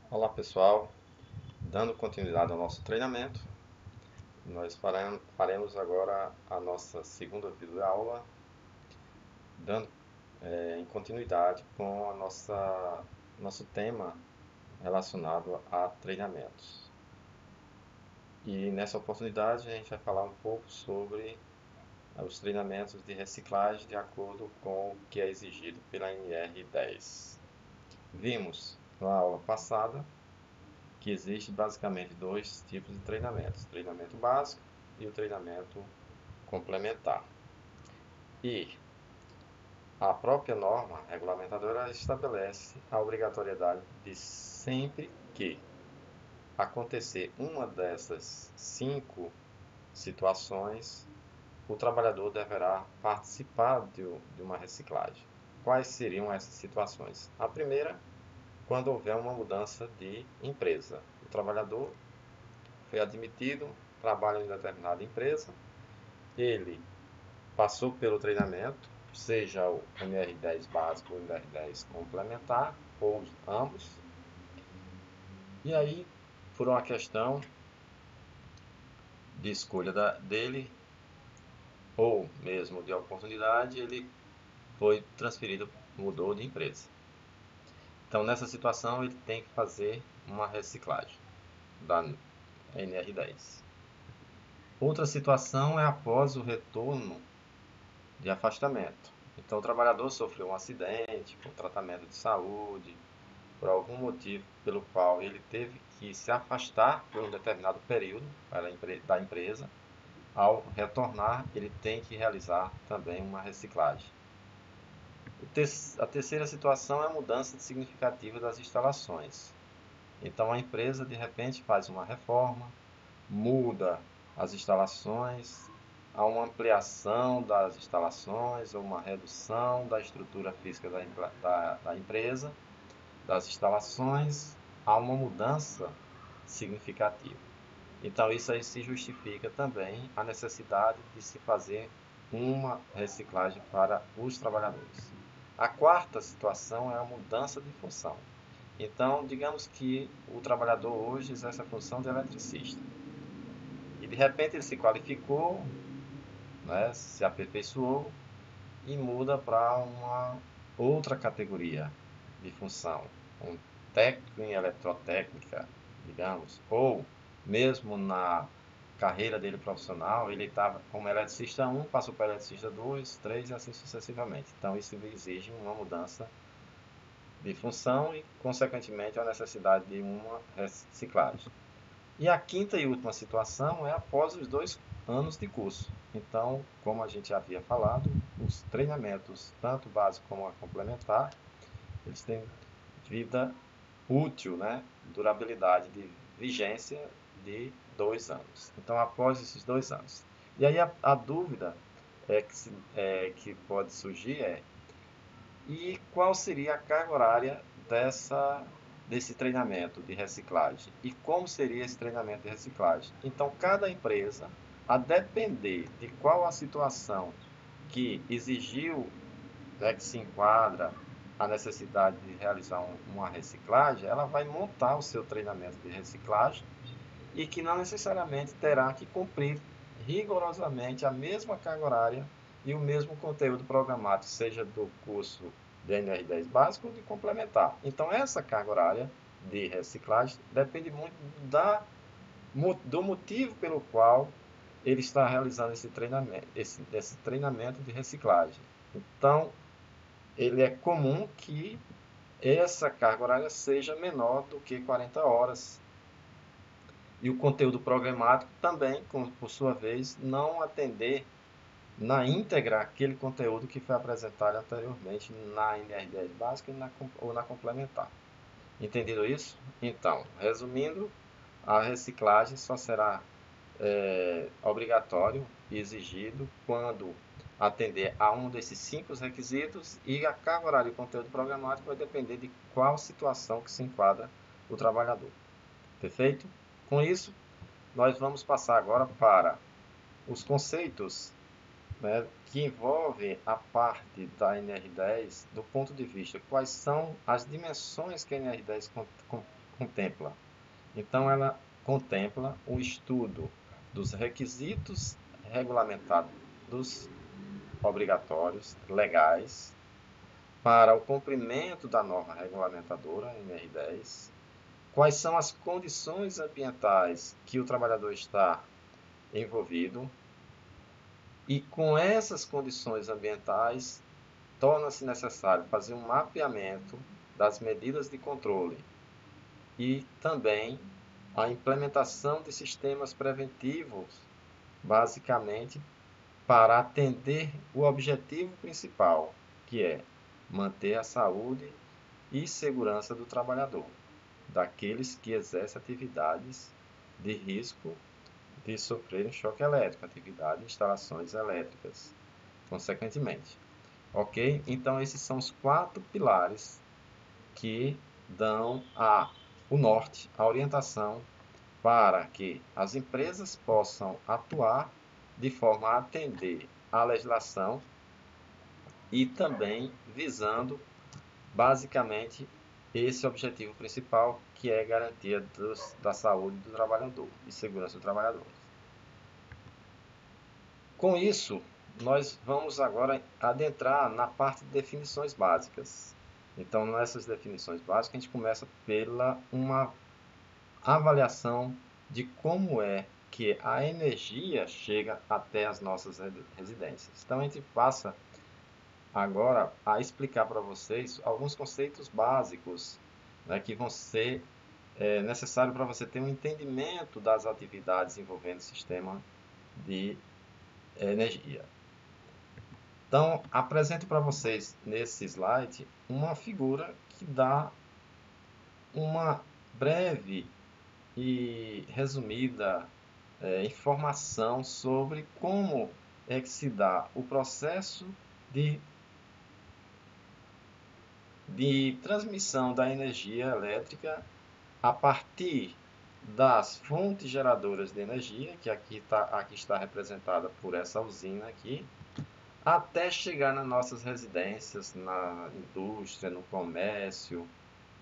Olá pessoal, dando continuidade ao nosso treinamento, nós faremos agora a nossa segunda videoaula, dando em continuidade com nosso tema relacionado a treinamentos. E nessa oportunidade a gente vai falar um pouco sobre os treinamentos de reciclagem de acordo com o que é exigido pela NR10. Vimos na aula passada que existe basicamente dois tipos de treinamentos: o treinamento básico e o treinamento complementar. E a própria norma regulamentadora estabelece a obrigatoriedade de sempre que acontecer uma dessas cinco situações, o trabalhador deverá participar de uma reciclagem. Quais seriam essas situações? A primeira, quando houver uma mudança de empresa. O trabalhador foi admitido, trabalha em determinada empresa, ele passou pelo treinamento, seja o NR10 básico ou o NR10 complementar, ou ambos, e aí, por uma questão de escolha dele, ou mesmo de oportunidade, ele foi transferido, mudou de empresa. Então, nessa situação, ele tem que fazer uma reciclagem da NR10. Outra situação é após o retorno de afastamento. Então, o trabalhador sofreu um acidente, por tratamento de saúde, por algum motivo pelo qual ele teve que se afastar por um determinado período da empresa. Ao retornar, ele tem que realizar também uma reciclagem. A terceira situação é a mudança significativa das instalações. Então, a empresa de repente faz uma reforma, muda as instalações, há uma ampliação das instalações ou uma redução da estrutura física da empresa, das instalações, há uma mudança significativa. Então, isso aí se justifica também a necessidade de se fazer uma reciclagem para os trabalhadores. A quarta situação é a mudança de função. Então, digamos que o trabalhador hoje exerce a função de eletricista. E de repente ele se qualificou, né, se aperfeiçoou e muda para uma outra categoria de função, um técnico em eletrotécnica, digamos, ou mesmo na carreira dele profissional, ele estava como eletricista 1, passou para eletricista 2, 3 e assim sucessivamente. Então isso exige uma mudança de função e, consequentemente, a necessidade de uma reciclagem. E a quinta e última situação é após os 2 anos de curso. Então, como a gente já havia falado, os treinamentos, tanto básico como a complementar, eles têm vida útil, né? Durabilidade de vigência de 2 anos. Então, após esses 2 anos. E aí a dúvida que pode surgir é: e qual seria a carga horária desse treinamento de reciclagem? E como seria esse treinamento de reciclagem? Então, cada empresa, a depender de qual a situação que exigiu, né, que se enquadra a necessidade de realizar uma reciclagem, ela vai montar o seu treinamento de reciclagem e que não necessariamente terá que cumprir rigorosamente a mesma carga horária e o mesmo conteúdo programático, seja do curso de NR10 básico ou de complementar. Então, essa carga horária de reciclagem depende muito do motivo pelo qual ele está realizando esse treinamento de reciclagem. Então, ele é comum que essa carga horária seja menor do que 40 horas. E o conteúdo programático também, por sua vez, não atender na íntegra aquele conteúdo que foi apresentado anteriormente na NR10 básica ou na complementar. Entendido isso? Então, resumindo, a reciclagem só será obrigatório e exigido quando atender a um desses 5 requisitos, e a carga horária e o conteúdo programático vai depender de qual situação que se enquadra o trabalhador. Perfeito? Com isso, nós vamos passar agora para os conceitos, né, que envolvem a parte da NR10 do ponto de vista quais são as dimensões que a NR10 contempla? Então, ela contempla o estudo dos requisitos regulamentados obrigatórios, legais, para o cumprimento da norma regulamentadora, NR10, quais são as condições ambientais que o trabalhador está envolvido, e com essas condições ambientais, torna-se necessário fazer um mapeamento das medidas de controle e também a implementação de sistemas preventivos, basicamente para atender o objetivo principal, que é manter a saúde e segurança do trabalhador, daqueles que exercem atividades de risco de sofrerem choque elétrico, atividade de instalações elétricas, consequentemente. Ok? Então, esses são os 4 pilares que dão o norte, a orientação para que as empresas possam atuar de forma a atender à legislação e também visando, basicamente, esse objetivo principal, que é a garantia da saúde do trabalhador e segurança do trabalhador. Com isso, nós vamos agora adentrar na parte de definições básicas. Então, nessas definições básicas, a gente começa pela uma avaliação de como é que a energia chega até as nossas residências. Então, a gente passa agora a explicar para vocês alguns conceitos básicos, né, que vão ser necessários para você ter um entendimento das atividades envolvendo o sistema de energia. Então, apresento para vocês nesse slide uma figura que dá uma breve e resumida informação sobre como é que se dá o processo de transmissão da energia elétrica a partir das fontes geradoras de energia, que aqui está representada por essa usina aqui, até chegar nas nossas residências, na indústria, no comércio.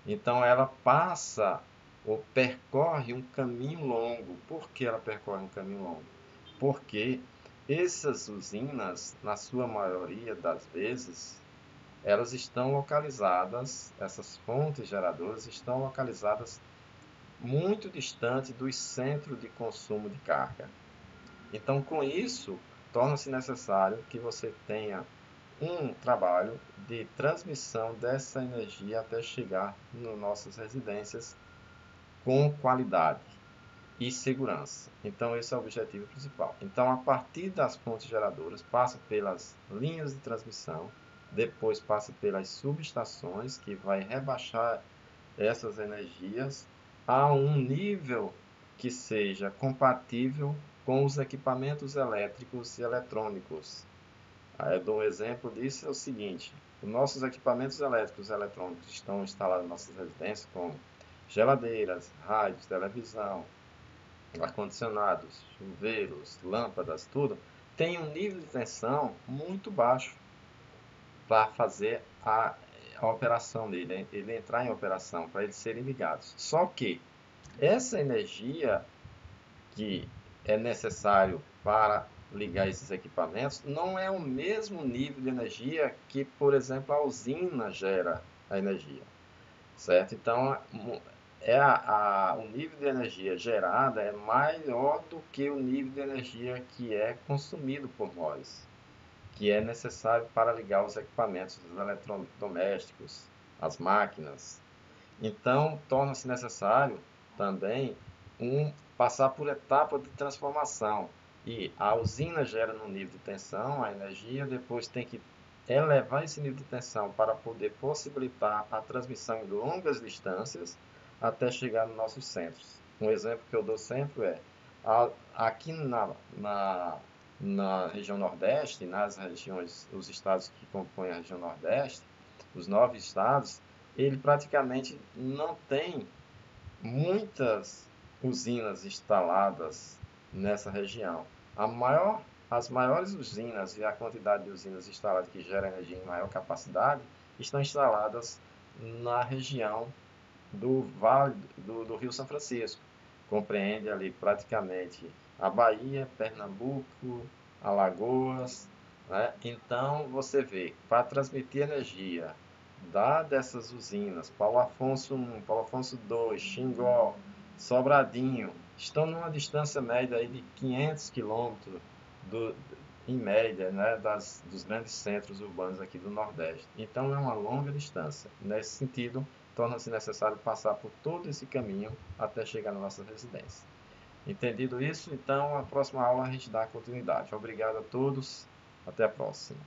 Então ela passa ou percorre um caminho longo. Por que ela percorre um caminho longo? Porque essas usinas, na sua maioria das vezes, elas estão localizadas, essas fontes geradoras estão localizadas muito distante dos centros de consumo de carga. Então, com isso, torna-se necessário que você tenha um trabalho de transmissão dessa energia até chegar nas nossas residências com qualidade e segurança. Então, esse é o objetivo principal. Então, a partir das fontes geradoras, passa pelas linhas de transmissão, depois passa pelas subestações, que vai rebaixar essas energias a um nível que seja compatível com os equipamentos elétricos e eletrônicos. Aí eu dou um exemplo disso, é o seguinte: os nossos equipamentos elétricos e eletrônicos estão instalados em nossas residências, como geladeiras, rádios, televisão, ar-condicionados, chuveiros, lâmpadas, tudo, tem um nível de tensão muito baixo para fazer a operação dele, ele entrar em operação, para eles serem ligados. Só que essa energia que é necessário para ligar esses equipamentos não é o mesmo nível de energia que, por exemplo, a usina gera a energia, certo? Então, o nível de energia gerada é maior do que o nível de energia que é consumido por nós, que é necessário para ligar os equipamentos, os eletrodomésticos, as máquinas. Então, torna-se necessário também passar por etapa de transformação. E a usina gera no nível de tensão a energia, depois tem que elevar esse nível de tensão para poder possibilitar a transmissão em longas distâncias até chegar nos nossos centros. Um exemplo que eu dou sempre é, aqui na região Nordeste, nas regiões, os estados que compõem a região Nordeste, os 9 estados, ele praticamente não tem muitas usinas instaladas nessa região. As maiores usinas e a quantidade de usinas instaladas que geram energia em maior capacidade estão instaladas na região do Vale do Rio São Francisco. Compreende ali praticamente a Bahia, Pernambuco, Alagoas, né? Então você vê, para transmitir energia dessas usinas, Paulo Afonso I, Paulo Afonso II, Xingó, Sobradinho, estão numa distância média aí de 500 quilômetros do, em média, né, dos grandes centros urbanos aqui do Nordeste. Então é uma longa distância. Nesse sentido, torna-se necessário passar por todo esse caminho até chegar na nossa residência. Entendido isso? Então, a próxima aula a gente dá continuidade. Obrigado a todos. Até a próxima.